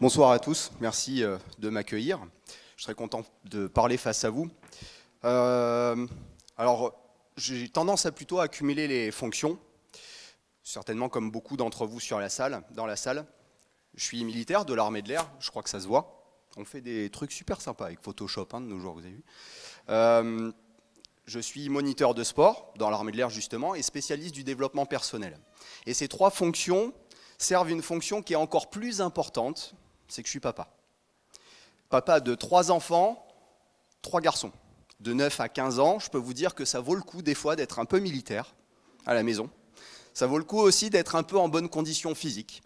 Bonsoir à tous, merci de m'accueillir. Je serais content de parler face à vous. Alors, j'ai tendance à plutôt accumuler les fonctions, certainement comme beaucoup d'entre vous dans la salle. Je suis militaire de l'armée de l'air, je crois que ça se voit. On fait des trucs super sympas avec Photoshop de nos jours, vous avez vu. Je suis moniteur de sport dans l'armée de l'air justement et spécialiste du développement personnel. Et ces trois fonctions servent une fonction qui est encore plus importante, c'est que je suis papa. Papa de 3 enfants, 3 garçons. De 9 à 15 ans, je peux vous dire que ça vaut le coup des fois d'être un peu militaire à la maison. Ça vaut le coup aussi d'être un peu en bonne condition physique.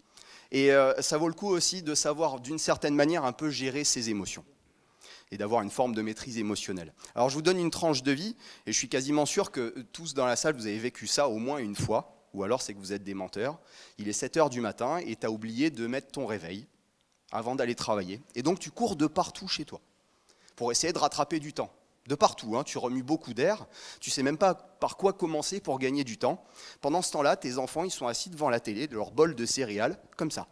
Et ça vaut le coup aussi de savoir d'une certaine manière un peu gérer ses émotions et d'avoir une forme de maîtrise émotionnelle. Alors je vous donne une tranche de vie et je suis quasiment sûr que tous dans la salle vous avez vécu ça au moins une fois, ou alors c'est que vous êtes des menteurs. Il est 7 heures du matin et tu as oublié de mettre ton réveil avant d'aller travailler. Et donc tu cours de partout chez toi pour essayer de rattraper du temps. De partout, tu remues beaucoup d'air, tu ne sais même pas par quoi commencer pour gagner du temps. Pendant ce temps-là, tes enfants ils sont assis devant la télé, de leur bol de céréales, comme ça.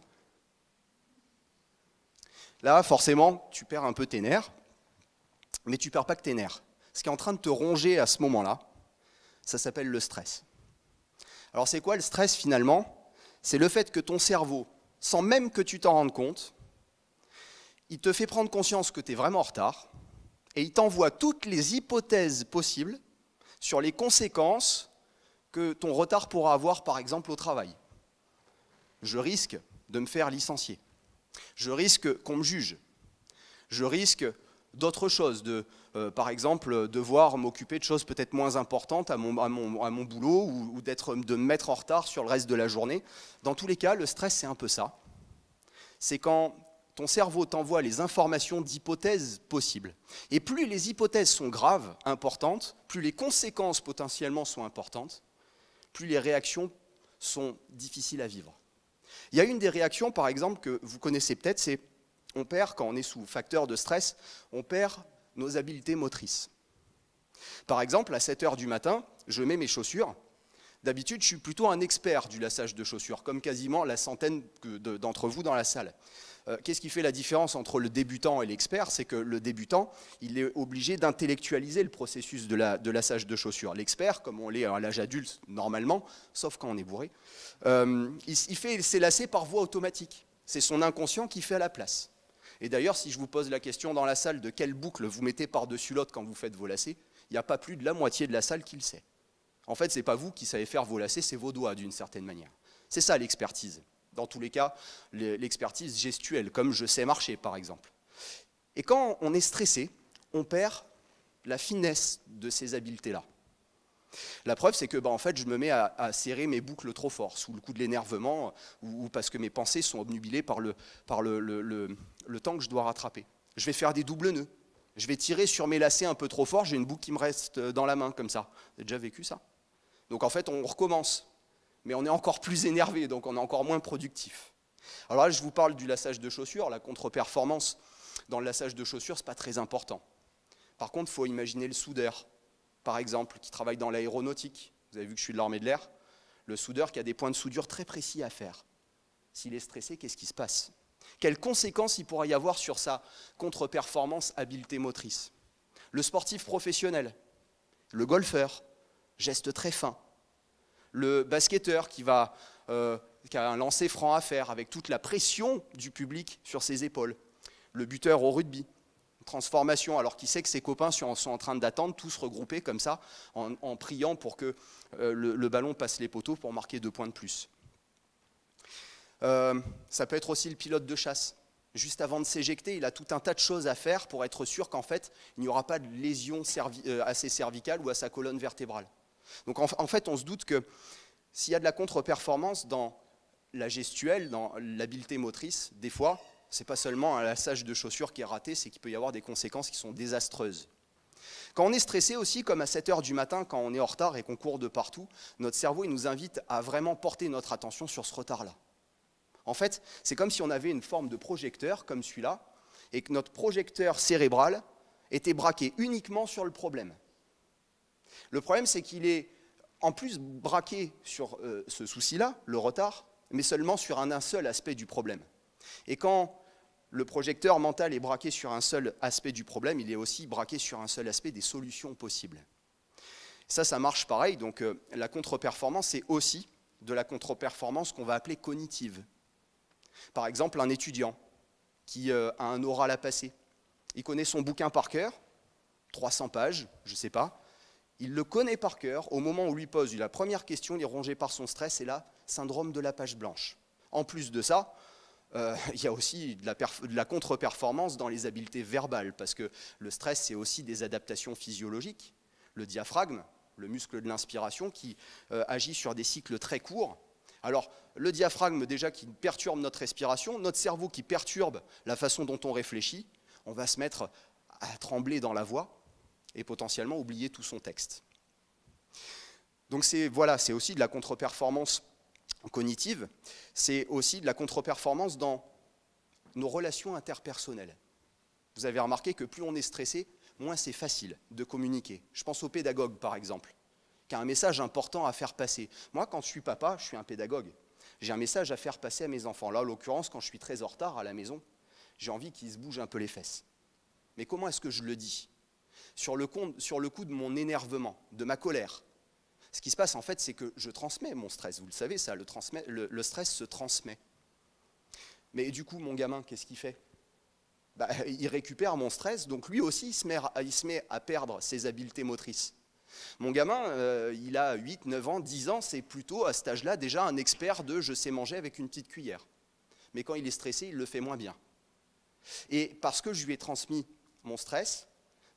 Là, forcément, tu perds un peu tes nerfs, mais tu ne perds pas que tes nerfs. Ce qui est en train de te ronger à ce moment-là, ça s'appelle le stress. Alors c'est quoi le stress finalement? C'est le fait que ton cerveau, sans même que tu t'en rendes compte, il te fait prendre conscience que tu es vraiment en retard et il t'envoie toutes les hypothèses possibles sur les conséquences que ton retard pourra avoir, par exemple, au travail. Je risque de me faire licencier. Je risque qu'on me juge. Je risque d'autres choses, par exemple, devoir m'occuper de choses peut-être moins importantes à mon boulot ou de me mettre en retard sur le reste de la journée. Dans tous les cas, le stress, c'est un peu ça. C'est quand ton cerveau t'envoie les informations d'hypothèses possibles. Et plus les hypothèses sont graves, importantes, plus les conséquences potentiellement sont importantes, plus les réactions sont difficiles à vivre. Il y a une des réactions, par exemple, que vous connaissez peut-être, c'est on perd, quand on est sous facteur de stress, on perd nos habiletés motrices. Par exemple, à 7 heures du matin, je mets mes chaussures. D'habitude, je suis plutôt un expert du lassage de chaussures, comme quasiment la centaine d'entre vous dans la salle. Qu'est-ce qui fait la différence entre le débutant et l'expert? C'est que le débutant, il est obligé d'intellectualiser le processus de lassage de chaussures. L'expert, comme on l'est à l'âge adulte normalement, sauf quand on est bourré, il fait ses lacets par voie automatique. C'est son inconscient qui fait à la place. Et d'ailleurs, si je vous pose la question dans la salle de quelle boucle vous mettez par-dessus l'autre quand vous faites vos lacets, il n'y a pas plus de la moitié de la salle qui le sait. En fait, ce n'est pas vous qui savez faire vos lacets, c'est vos doigts d'une certaine manière. C'est ça l'expertise. Dans tous les cas, l'expertise gestuelle, comme je sais marcher par exemple. Et quand on est stressé, on perd la finesse de ces habiletés-là. La preuve, c'est que en fait, je me mets à serrer mes boucles trop fort, sous le coup de l'énervement, ou parce que mes pensées sont obnubilées par le temps que je dois rattraper. Je vais faire des doubles nœuds. Je vais tirer sur mes lacets un peu trop fort, j'ai une boucle qui me reste dans la main, comme ça. Vous avez déjà vécu ça? Donc en fait, on recommence. Mais on est encore plus énervé, donc on est encore moins productif. Alors là, je vous parle du lassage de chaussures. La contre-performance dans le lassage de chaussures, ce n'est pas très important. Par contre, il faut imaginer le soudeur, par exemple, qui travaille dans l'aéronautique. Vous avez vu que je suis de l'armée de l'air. Le soudeur qui a des points de soudure très précis à faire. S'il est stressé, qu'est-ce qui se passe? Quelles conséquences il pourra y avoir sur sa contre-performance, habileté motrice? Le sportif professionnel, le golfeur, geste très fin. Le basketteur qui a un lancer franc à faire avec toute la pression du public sur ses épaules. Le buteur au rugby, transformation, alors qu'il sait que ses copains sont en train d'attendre, tous regroupés comme ça, en priant pour que le ballon passe les poteaux pour marquer 2 points de plus. Ça peut être aussi le pilote de chasse. Juste avant de s'éjecter, il a tout un tas de choses à faire pour être sûr qu'en fait, il n'y aura pas de lésion à ses cervicales ou à sa colonne vertébrale. Donc en fait, on se doute que s'il y a de la contre-performance dans la gestuelle, dans l'habileté motrice, des fois, ce n'est pas seulement un lassage de chaussures qui est raté, c'est qu'il peut y avoir des conséquences qui sont désastreuses. Quand on est stressé aussi, comme à 7 heures du matin, quand on est en retard et qu'on court de partout, notre cerveau il nous invite à vraiment porter notre attention sur ce retard-là. En fait, c'est comme si on avait une forme de projecteur, comme celui-là, et que notre projecteur cérébral était braqué uniquement sur le problème. Le problème, c'est qu'il est en plus braqué sur ce souci-là, le retard, mais seulement sur un seul aspect du problème. Et quand le projecteur mental est braqué sur un seul aspect du problème, il est aussi braqué sur un seul aspect des solutions possibles. Ça marche pareil, donc la contre-performance, c'est aussi de la contre-performance qu'on va appeler cognitive. Par exemple, un étudiant qui a un oral à passer, il connaît son bouquin par cœur, 300 pages, je ne sais pas, il le connaît par cœur, au moment où on lui pose la première question, il est rongé par son stress, et là, syndrome de la page blanche. En plus de ça, il y a aussi de la contre-performance dans les habiletés verbales, parce que le stress, c'est aussi des adaptations physiologiques. Le diaphragme, le muscle de l'inspiration, qui agit sur des cycles très courts. Alors, le diaphragme, déjà, qui perturbe notre respiration, notre cerveau qui perturbe la façon dont on réfléchit, on va se mettre à trembler dans la voix et potentiellement oublier tout son texte. Donc voilà, c'est aussi de la contre-performance cognitive, c'est aussi de la contre-performance dans nos relations interpersonnelles. Vous avez remarqué que plus on est stressé, moins c'est facile de communiquer. Je pense au pédagogue, par exemple, qui a un message important à faire passer. Moi, quand je suis papa, je suis un pédagogue. J'ai un message à faire passer à mes enfants. Là, en l'occurrence, quand je suis très en retard à la maison, j'ai envie qu'ils se bougent un peu les fesses. Mais comment est-ce que je le dis ? Sur le coup de mon énervement, de ma colère. Ce qui se passe, en fait, c'est que je transmets mon stress. Vous le savez, ça, le stress se transmet. Mais du coup, mon gamin, qu'est-ce qu'il fait ? Il récupère mon stress, donc lui aussi, il se met à perdre ses habiletés motrices. Mon gamin, il a 8, 9 ans, 10 ans, c'est plutôt à cet âge-là déjà un expert de « je sais manger avec une petite cuillère ». Mais quand il est stressé, il le fait moins bien. Et parce que je lui ai transmis mon stress,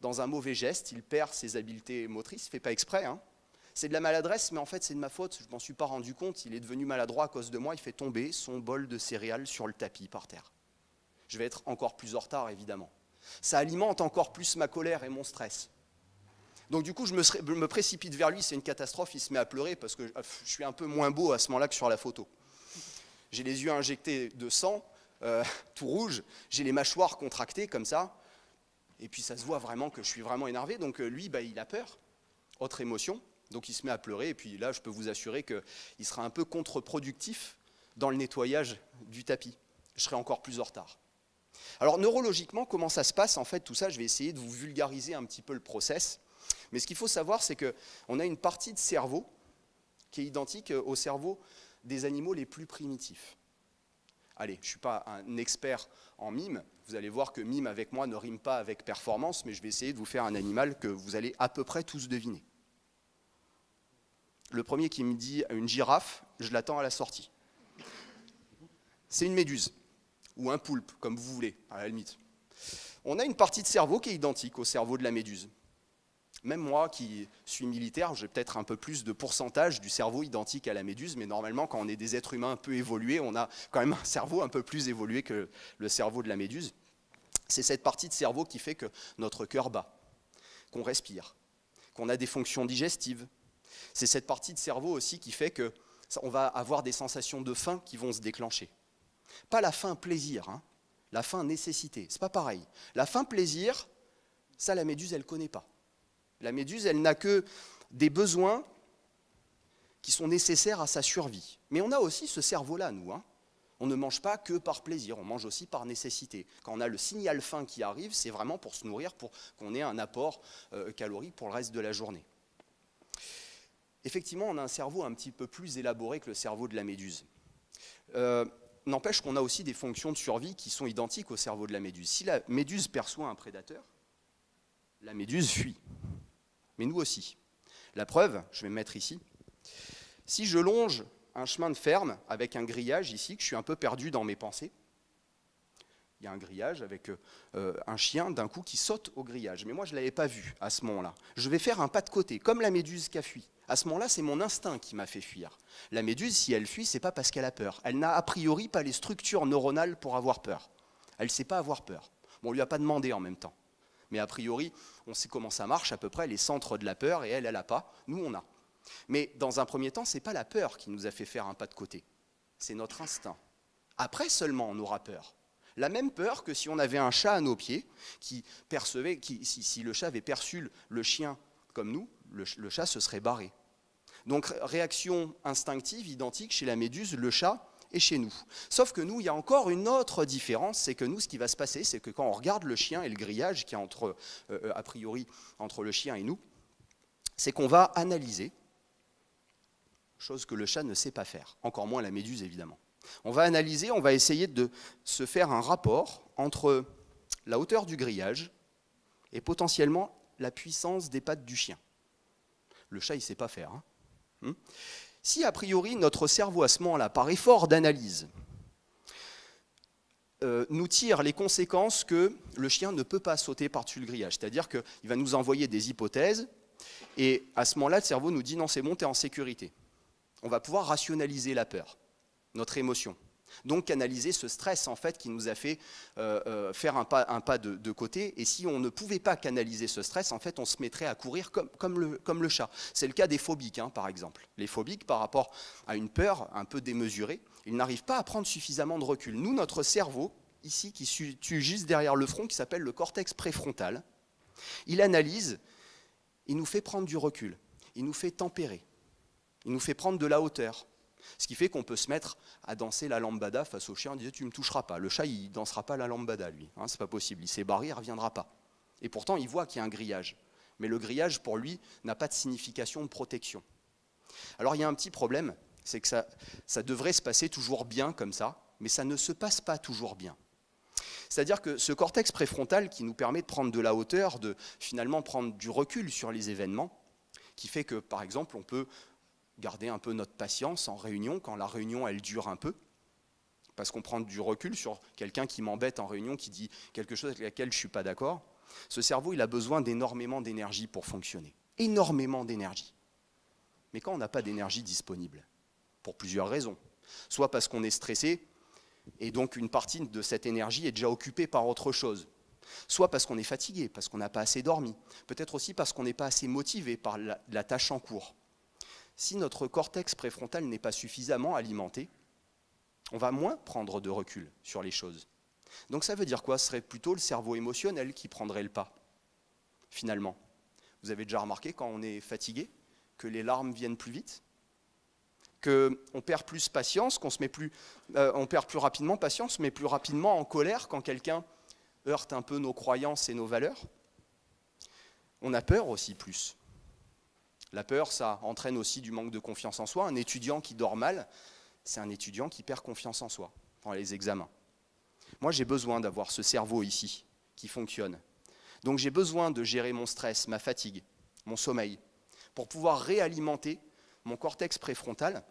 dans un mauvais geste, il perd ses habiletés motrices, il ne fait pas exprès, hein. C'est de la maladresse, mais en fait c'est de ma faute, je ne m'en suis pas rendu compte, il est devenu maladroit à cause de moi, il fait tomber son bol de céréales sur le tapis par terre. Je vais être encore plus en retard, évidemment. Ça alimente encore plus ma colère et mon stress. Donc du coup, je me précipite vers lui, c'est une catastrophe, il se met à pleurer parce que je suis un peu moins beau à ce moment-là que sur la photo. J'ai les yeux injectés de sang, tout rouge, j'ai les mâchoires contractées comme ça, et puis ça se voit vraiment que je suis vraiment énervé, donc lui, il a peur, autre émotion, donc il se met à pleurer, et puis là, je peux vous assurer qu'il sera un peu contre-productif dans le nettoyage du tapis. Je serai encore plus en retard. Alors neurologiquement, comment ça se passe en fait tout ça? Je vais essayer de vous vulgariser un petit peu le process. Mais ce qu'il faut savoir, c'est qu'on a une partie de cerveau qui est identique au cerveau des animaux les plus primitifs. Allez, je ne suis pas un expert en mime. Vous allez voir que mime avec moi ne rime pas avec performance, mais je vais essayer de vous faire un animal que vous allez à peu près tous deviner. Le premier qui me dit une girafe, je l'attends à la sortie. C'est une méduse, ou un poulpe, comme vous voulez, à la limite. On a une partie de cerveau qui est identique au cerveau de la méduse. Même moi, qui suis militaire, j'ai peut-être un peu plus de pourcentage du cerveau identique à la méduse, mais normalement, quand on est des êtres humains un peu évolués, on a quand même un cerveau un peu plus évolué que le cerveau de la méduse. C'est cette partie de cerveau qui fait que notre cœur bat, qu'on respire, qu'on a des fonctions digestives. C'est cette partie de cerveau aussi qui fait qu'on va avoir des sensations de faim qui vont se déclencher. Pas la faim plaisir, hein, la faim nécessité, c'est pas pareil. La faim plaisir, ça la méduse, elle ne connaît pas. La méduse, elle n'a que des besoins qui sont nécessaires à sa survie. Mais on a aussi ce cerveau-là, nous. Hein. On ne mange pas que par plaisir, on mange aussi par nécessité. Quand on a le signal faim qui arrive, c'est vraiment pour se nourrir, pour qu'on ait un apport calorique pour le reste de la journée. Effectivement, on a un cerveau un petit peu plus élaboré que le cerveau de la méduse. N'empêche qu'on a aussi des fonctions de survie qui sont identiques au cerveau de la méduse. Si la méduse perçoit un prédateur, la méduse fuit. Mais nous aussi. La preuve, je vais me mettre ici. Si je longe un chemin de ferme avec un grillage ici, que je suis un peu perdu dans mes pensées, il y a un grillage avec un chien d'un coup qui saute au grillage. Mais moi, je ne l'avais pas vu à ce moment-là. Je vais faire un pas de côté, comme la méduse qui a fui. À ce moment-là, c'est mon instinct qui m'a fait fuir. La méduse, si elle fuit, ce n'est pas parce qu'elle a peur. Elle n'a a priori pas les structures neuronales pour avoir peur. Elle ne sait pas avoir peur. Bon, on ne lui a pas demandé en même temps. Mais a priori, on sait comment ça marche à peu près, les centres de la peur, et elle n'a pas, nous on a. Mais dans un premier temps, ce n'est pas la peur qui nous a fait faire un pas de côté, c'est notre instinct. Après seulement, on aura peur. La même peur que si on avait un chat à nos pieds, qui percevait, si le chat avait perçu le chien comme nous, le chat se serait barré. Donc réaction instinctive, identique chez la méduse, le chat et chez nous. Sauf que nous, il y a encore une autre différence, c'est que nous, ce qui va se passer, c'est que quand on regarde le chien et le grillage qui est a priori entre le chien et nous, c'est qu'on va analyser, chose que le chat ne sait pas faire, encore moins la méduse évidemment. On va analyser, on va essayer de se faire un rapport entre la hauteur du grillage et potentiellement la puissance des pattes du chien. Le chat, il ne sait pas faire. Si a priori notre cerveau à ce moment-là, par effort d'analyse, nous tire les conséquences que le chien ne peut pas sauter par-dessus le grillage, c'est-à-dire qu'il va nous envoyer des hypothèses, et à ce moment-là, le cerveau nous dit non, c'est bon, tu es en sécurité. On va pouvoir rationaliser la peur, notre émotion. Donc canaliser ce stress en fait qui nous a fait faire un pas de côté. Et si on ne pouvait pas canaliser ce stress, en fait on se mettrait à courir comme le chat. C'est le cas des phobiques par exemple. Les phobiques par rapport à une peur un peu démesurée, ils n'arrivent pas à prendre suffisamment de recul. Nous, notre cerveau, ici qui se situe juste derrière le front, qui s'appelle le cortex préfrontal, il analyse, il nous fait prendre du recul, il nous fait tempérer, il nous fait prendre de la hauteur. Ce qui fait qu'on peut se mettre à danser la lambada face au chien en disant tu ne me toucheras pas. Le chat, il ne dansera pas la lambada, lui. C'est pas possible. Il s'est barré, il ne reviendra pas. Et pourtant, il voit qu'il y a un grillage. Mais le grillage, pour lui, n'a pas de signification de protection. Alors, il y a un petit problème, c'est que ça devrait se passer toujours bien comme ça, mais ça ne se passe pas toujours bien. C'est-à-dire que ce cortex préfrontal qui nous permet de prendre de la hauteur, de finalement prendre du recul sur les événements, qui fait que, par exemple, on peut garder un peu notre patience en réunion, quand la réunion, elle dure un peu, parce qu'on prend du recul sur quelqu'un qui m'embête en réunion, qui dit quelque chose avec laquelle je ne suis pas d'accord. Ce cerveau, il a besoin d'énormément d'énergie pour fonctionner. Énormément d'énergie. Mais quand on n'a pas d'énergie disponible, pour plusieurs raisons, soit parce qu'on est stressé, et donc une partie de cette énergie est déjà occupée par autre chose, soit parce qu'on est fatigué, parce qu'on n'a pas assez dormi, peut-être aussi parce qu'on n'est pas assez motivé par la tâche en cours. Si notre cortex préfrontal n'est pas suffisamment alimenté, on va moins prendre de recul sur les choses. Donc ça veut dire quoi? Ce serait plutôt le cerveau émotionnel qui prendrait le pas, finalement. Vous avez déjà remarqué quand on est fatigué, que les larmes viennent plus vite, qu'on perd plus patience, on perd plus rapidement patience, mais plus rapidement en colère quand quelqu'un heurte un peu nos croyances et nos valeurs. On a peur aussi plus. La peur, ça entraîne aussi du manque de confiance en soi. Un étudiant qui dort mal, c'est un étudiant qui perd confiance en soi pendant les examens. Moi, j'ai besoin d'avoir ce cerveau ici qui fonctionne. Donc j'ai besoin de gérer mon stress, ma fatigue, mon sommeil, pour pouvoir réalimenter mon cortex préfrontal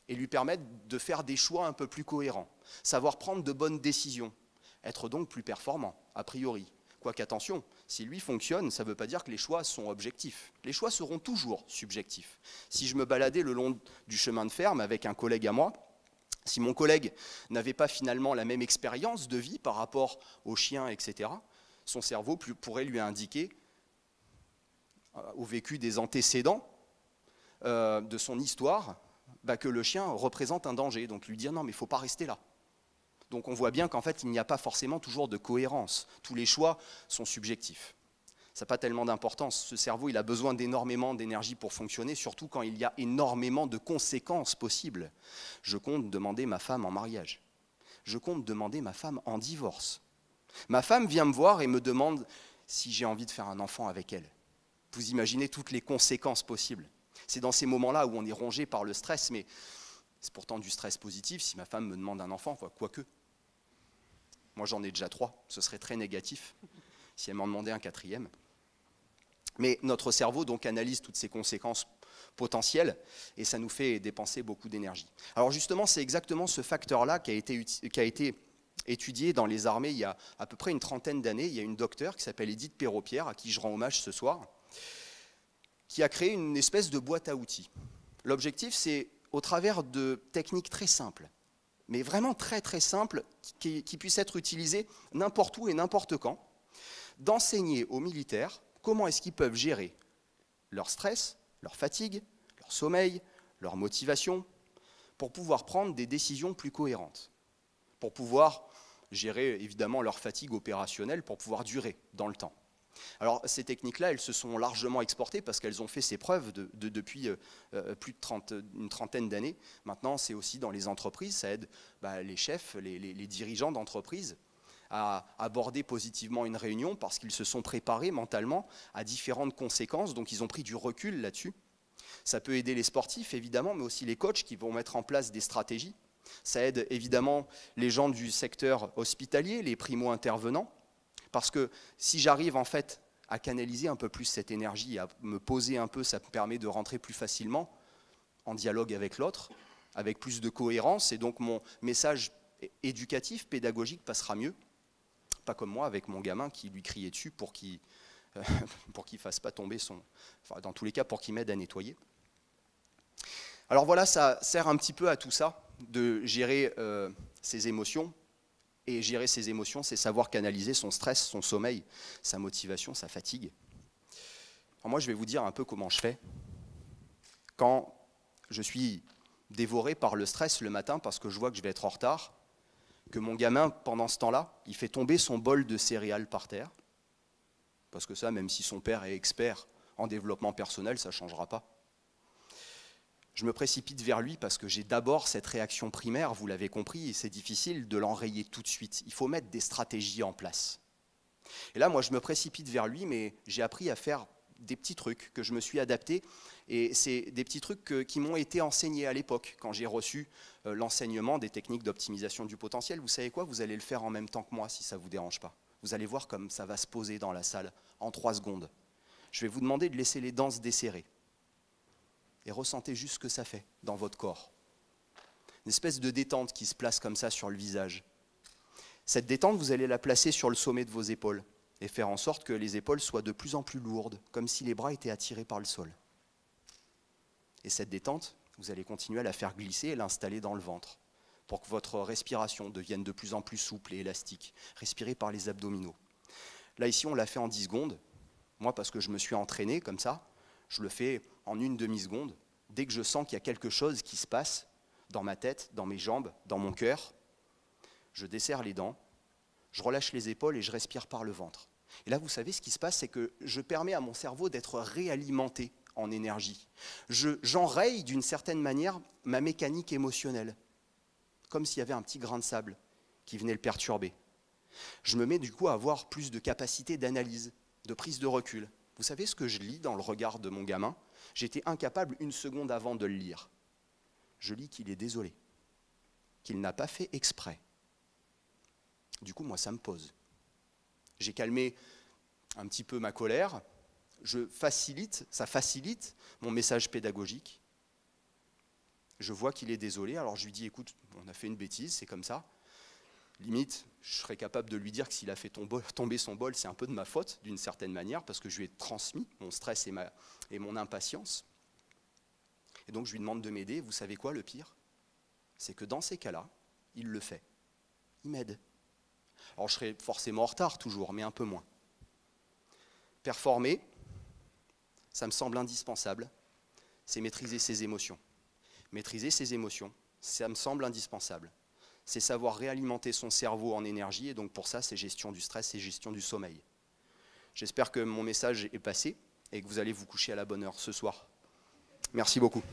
et lui permettre de faire des choix un peu plus cohérents, savoir prendre de bonnes décisions, être donc plus performant, a priori. Quoique attention, si lui fonctionne, ça ne veut pas dire que les choix sont objectifs. Les choix seront toujours subjectifs. Si je me baladais le long du chemin de ferme avec un collègue à moi, si mon collègue n'avait pas finalement la même expérience de vie par rapport aux chiens, etc., son cerveau pourrait lui indiquer, au vécu des antécédents de son histoire, que le chien représente un danger. Donc lui dire non mais il ne faut pas rester là. Donc on voit bien qu'en fait, il n'y a pas forcément toujours de cohérence. Tous les choix sont subjectifs. Ça n'a pas tellement d'importance. Ce cerveau, il a besoin d'énormément d'énergie pour fonctionner, surtout quand il y a énormément de conséquences possibles. Je compte demander ma femme en mariage. Je compte demander ma femme en divorce. Ma femme vient me voir et me demande si j'ai envie de faire un enfant avec elle. Vous imaginez toutes les conséquences possibles. C'est dans ces moments-là où on est rongé par le stress, mais c'est pourtant du stress positif si ma femme me demande un enfant, quoique. Moi, j'en ai déjà 3, ce serait très négatif si elle m'en demandait un 4e. Mais notre cerveau donc analyse toutes ces conséquences potentielles et ça nous fait dépenser beaucoup d'énergie. Alors justement, c'est exactement ce facteur-là qui a été étudié dans les armées il y a à peu près une 30aine d'années. Il y a une docteure qui s'appelle Edith Perrault-Pierre, à qui je rends hommage ce soir, qui a créé une espèce de boîte à outils. L'objectif, c'est, au travers de techniques très simples, mais vraiment très très simples, qui puissent être utilisées n'importe où et n'importe quand, d'enseigner aux militaires comment est-ce qu'ils peuvent gérer leur stress, leur fatigue, leur sommeil, leur motivation, pour pouvoir prendre des décisions plus cohérentes, pour pouvoir gérer évidemment leur fatigue opérationnelle, pour pouvoir durer dans le temps. Alors ces techniques-là, elles se sont largement exportées parce qu'elles ont fait ses preuves depuis plus de une trentaine d'années. Maintenant, c'est aussi dans les entreprises, ça aide les chefs, les dirigeants d'entreprises à aborder positivement une réunion parce qu'ils se sont préparés mentalement à différentes conséquences, donc ils ont pris du recul là-dessus. Ça peut aider les sportifs, évidemment, mais aussi les coachs qui vont mettre en place des stratégies. Ça aide évidemment les gens du secteur hospitalier, les primo-intervenants, parce que si j'arrive en fait à canaliser un peu plus cette énergie, à me poser un peu, ça me permet de rentrer plus facilement en dialogue avec l'autre, avec plus de cohérence, et donc mon message éducatif, pédagogique passera mieux. Pas comme moi avec mon gamin qui lui criait dessus pour qu'il fasse pas tomber son... Enfin, dans tous les cas, pour qu'il m'aide à nettoyer. Alors voilà, ça sert un petit peu à tout ça, de gérer ses émotions. Et gérer ses émotions, c'est savoir canaliser son stress, son sommeil, sa motivation, sa fatigue. Alors moi, je vais vous dire un peu comment je fais. Quand je suis dévoré par le stress le matin parce que je vois que je vais être en retard, que mon gamin, pendant ce temps-là, il fait tomber son bol de céréales par terre, parce que ça, même si son père est expert en développement personnel, ça ne changera pas. Je me précipite vers lui parce que j'ai d'abord cette réaction primaire, vous l'avez compris, et c'est difficile de l'enrayer tout de suite. Il faut mettre des stratégies en place. Et là, moi, je me précipite vers lui, mais j'ai appris à faire des petits trucs que je me suis adapté. Et c'est des petits trucs qui m'ont été enseignés à l'époque, quand j'ai reçu l'enseignement des techniques d'optimisation du potentiel. Vous savez quoi? Vous allez le faire en même temps que moi, si ça ne vous dérange pas. Vous allez voir comme ça va se poser dans la salle en 3 secondes. Je vais vous demander de laisser les dents se desserrer. Et ressentez juste ce que ça fait dans votre corps. Une espèce de détente qui se place comme ça sur le visage. Cette détente, vous allez la placer sur le sommet de vos épaules et faire en sorte que les épaules soient de plus en plus lourdes, comme si les bras étaient attirés par le sol. Et cette détente, vous allez continuer à la faire glisser et l'installer dans le ventre pour que votre respiration devienne de plus en plus souple et élastique. Respirez par les abdominaux. Là, ici, on l'a fait en 10 secondes. Moi, parce que je me suis entraîné comme ça, je le fais en une demi-seconde. Dès que je sens qu'il y a quelque chose qui se passe dans ma tête, dans mes jambes, dans mon cœur, je desserre les dents, je relâche les épaules et je respire par le ventre. Et là, vous savez, ce qui se passe, c'est que je permets à mon cerveau d'être réalimenté en énergie. J'enraye d'une certaine manière ma mécanique émotionnelle, comme s'il y avait un petit grain de sable qui venait le perturber. Je me mets du coup à avoir plus de capacité d'analyse, de prise de recul. Vous savez ce que je lis dans le regard de mon gamin? J'étais incapable une seconde avant de le lire. Je lis qu'il est désolé, qu'il n'a pas fait exprès. Du coup, moi, ça me pose. J'ai calmé un petit peu ma colère. Ça facilite mon message pédagogique. Je vois qu'il est désolé, alors je lui dis, écoute, on a fait une bêtise, c'est comme ça. Limite, je serais capable de lui dire que s'il a fait tomber son bol, c'est un peu de ma faute, d'une certaine manière, parce que je lui ai transmis mon stress et mon impatience. Et donc je lui demande de m'aider. Vous savez quoi, le pire? C'est que dans ces cas-là, il le fait. Il m'aide. Alors je serai forcément en retard toujours, mais un peu moins. Performer, ça me semble indispensable, c'est maîtriser ses émotions. Maîtriser ses émotions, ça me semble indispensable. C'est savoir réalimenter son cerveau en énergie, et donc pour ça, c'est gestion du stress et gestion du sommeil. J'espère que mon message est passé et que vous allez vous coucher à la bonne heure ce soir. Merci beaucoup.